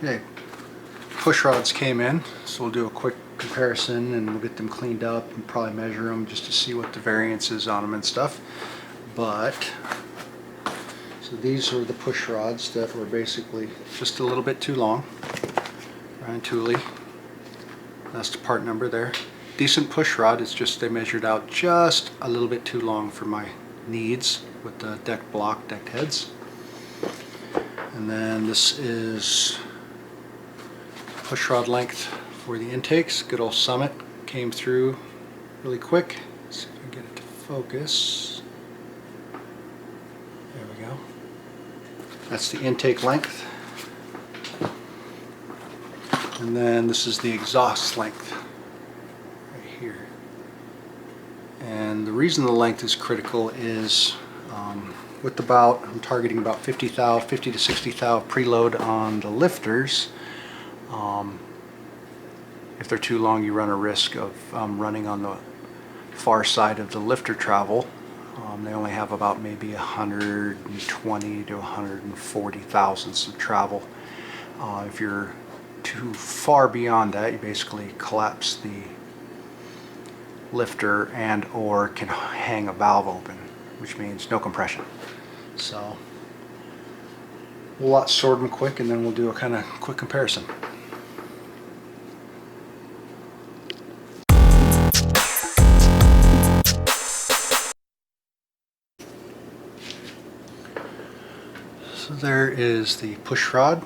Okay, push rods came in, so we'll do a quick comparison and we'll get them cleaned up and probably measure them just to see what the variance is on them and stuff. But so these are the push rods that were basically just a little bit too long. Ryan Tooley, that's the part number there. Decent push rod, it's just they measured out just a little bit too long for my needs with the decked heads. And then this is push rod length for the intakes. Good old Summit came through really quick. Let's see if I can get it to focus. There we go. That's the intake length. And then this is the exhaust length right here. And the reason the length is critical is with I'm targeting about 50 to 60 thou preload on the lifters. If they're too long, you run a risk of running on the far side of the lifter travel. They only have about maybe 120 to 140 thousandths of travel. If you're too far beyond that, you basically collapse the lifter and or can hang a valve open, which means no compression. So we'll sort them quick and then we'll do a kind of quick comparison. So there is the push rod.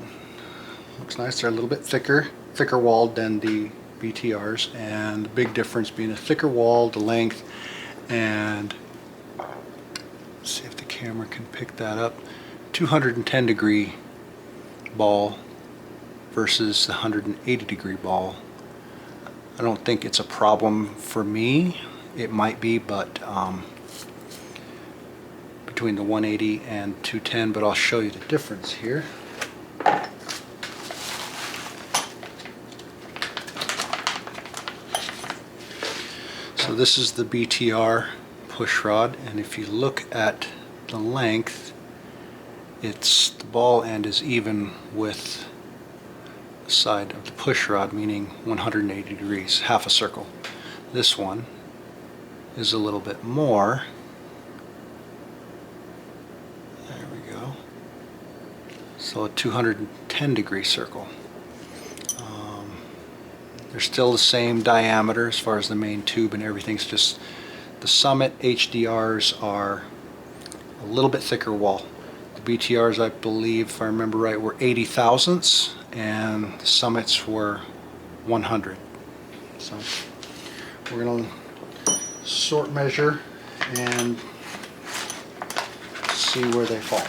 Looks nice. They're a little bit thicker walled than the BTRs, and the big difference being a thicker wall, the length, and let's see if the camera can pick that up. 210 degree ball versus the 180 degree ball. I don't think it's a problem for me. It might be, but between the 180 and 210, but I'll show you the difference here. So this is the BTR push rod, and if you look at the length, the ball end is even with the side of the push rod, meaning 180 degrees, half a circle. This one is a little bit more. There we go. So a 210 degree circle. They're still the same diameter as far as the main tube and everything's just the Summit HDRs are a little bit thicker wall. The BTRs, I believe, if I remember right, were 80 thousandths and the Summits were 100. So we're going to sort measure and see where they fall.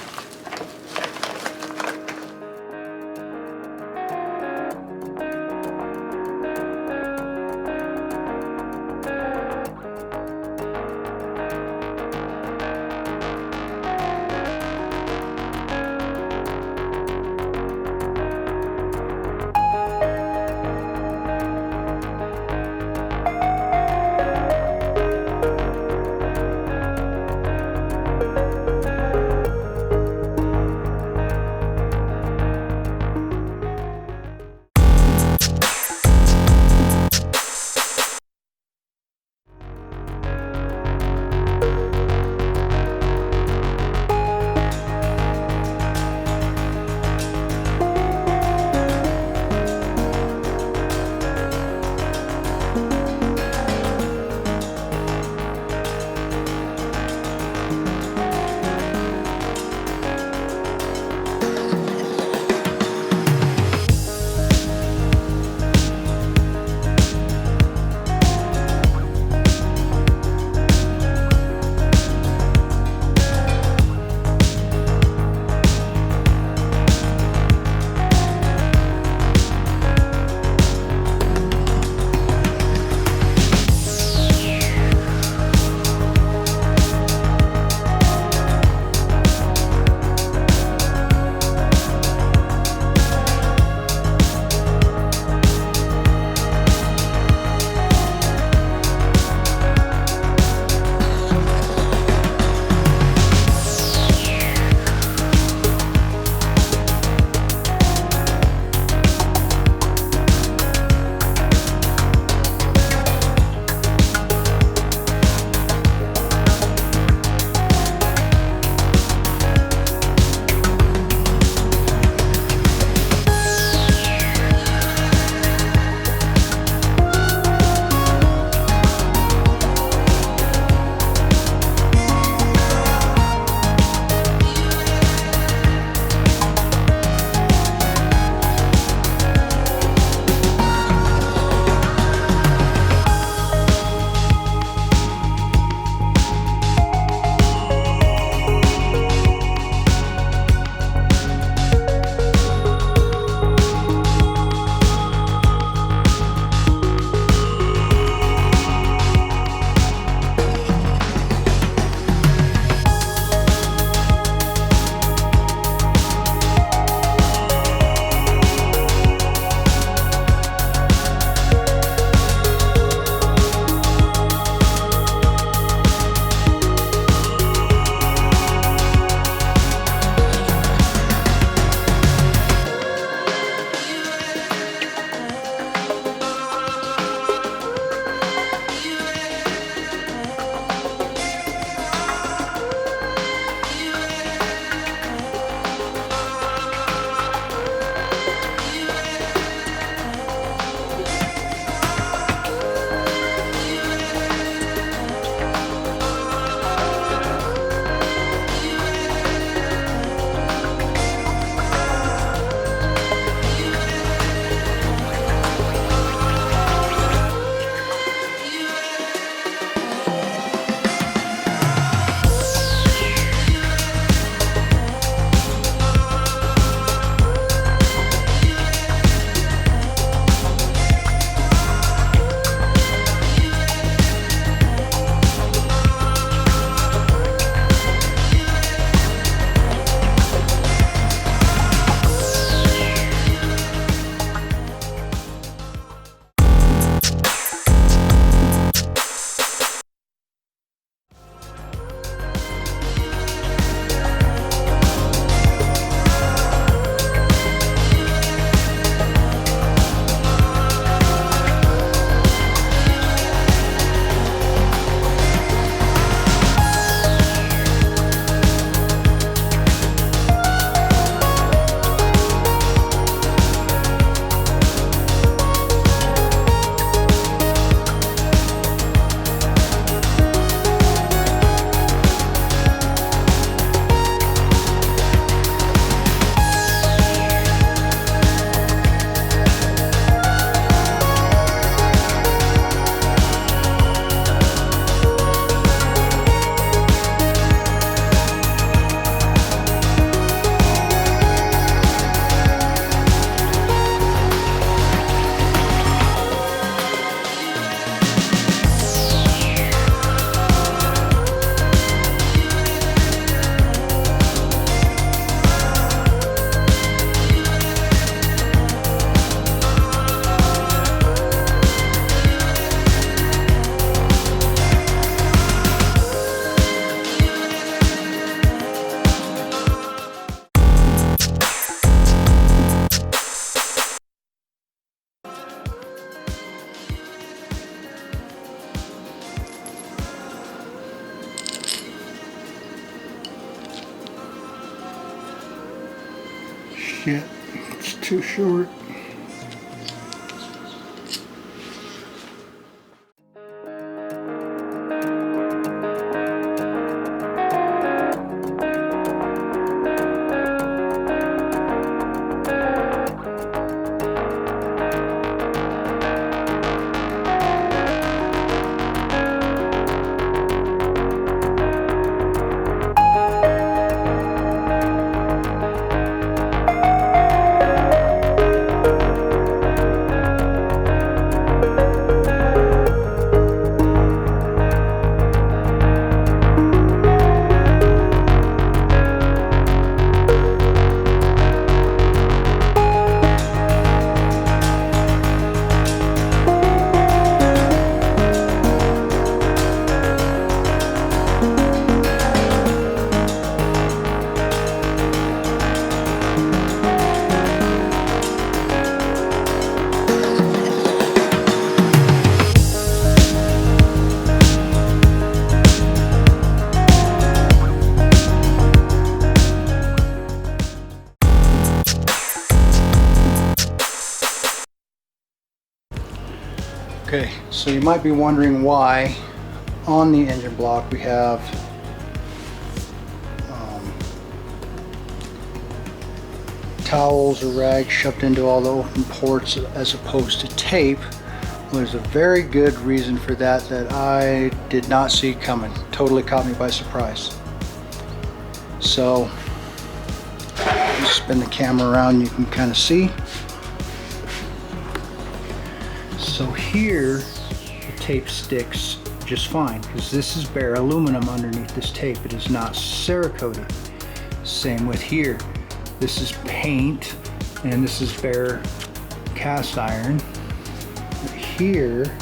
yet. It's too short. Okay, so you might be wondering why on the engine block we have towels or rags shoved into all the open ports as opposed to tape. Well, there's a very good reason for that that I did not see coming. Totally caught me by surprise. So, just spin the camera around, you can kind of see. So here, the tape sticks just fine because this is bare aluminum underneath this tape. It is not Cerakoted. Same with here. This is paint and this is bare cast iron. But here,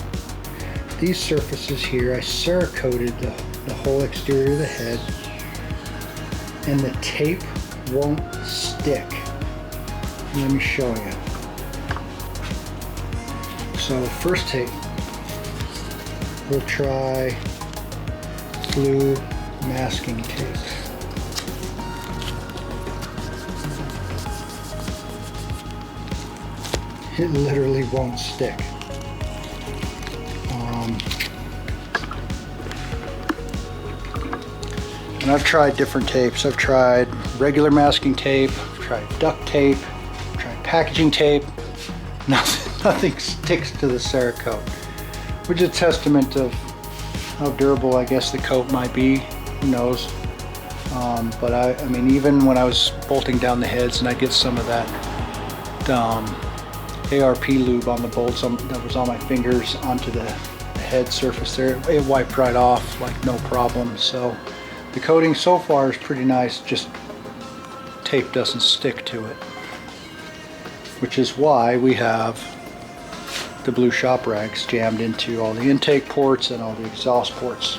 these surfaces here, I Cerakoted the whole exterior of the head, and the tape won't stick. Let me show you. So first tape, we'll try glue masking tape. It literally won't stick. And I've tried different tapes. I've tried regular masking tape, I've tried duct tape, I've tried packaging tape. Nothing sticks to the Cerakote, which is a testament of how durable I guess the coat might be. Who knows? But I mean, even when I was bolting down the heads and I get some of that ARP lube on the bolts that was on my fingers onto the head surface there, it wiped right off like no problem. So the coating so far is pretty nice, just tape doesn't stick to it, which is why we have the blue shop rags jammed into all the intake ports and all the exhaust ports.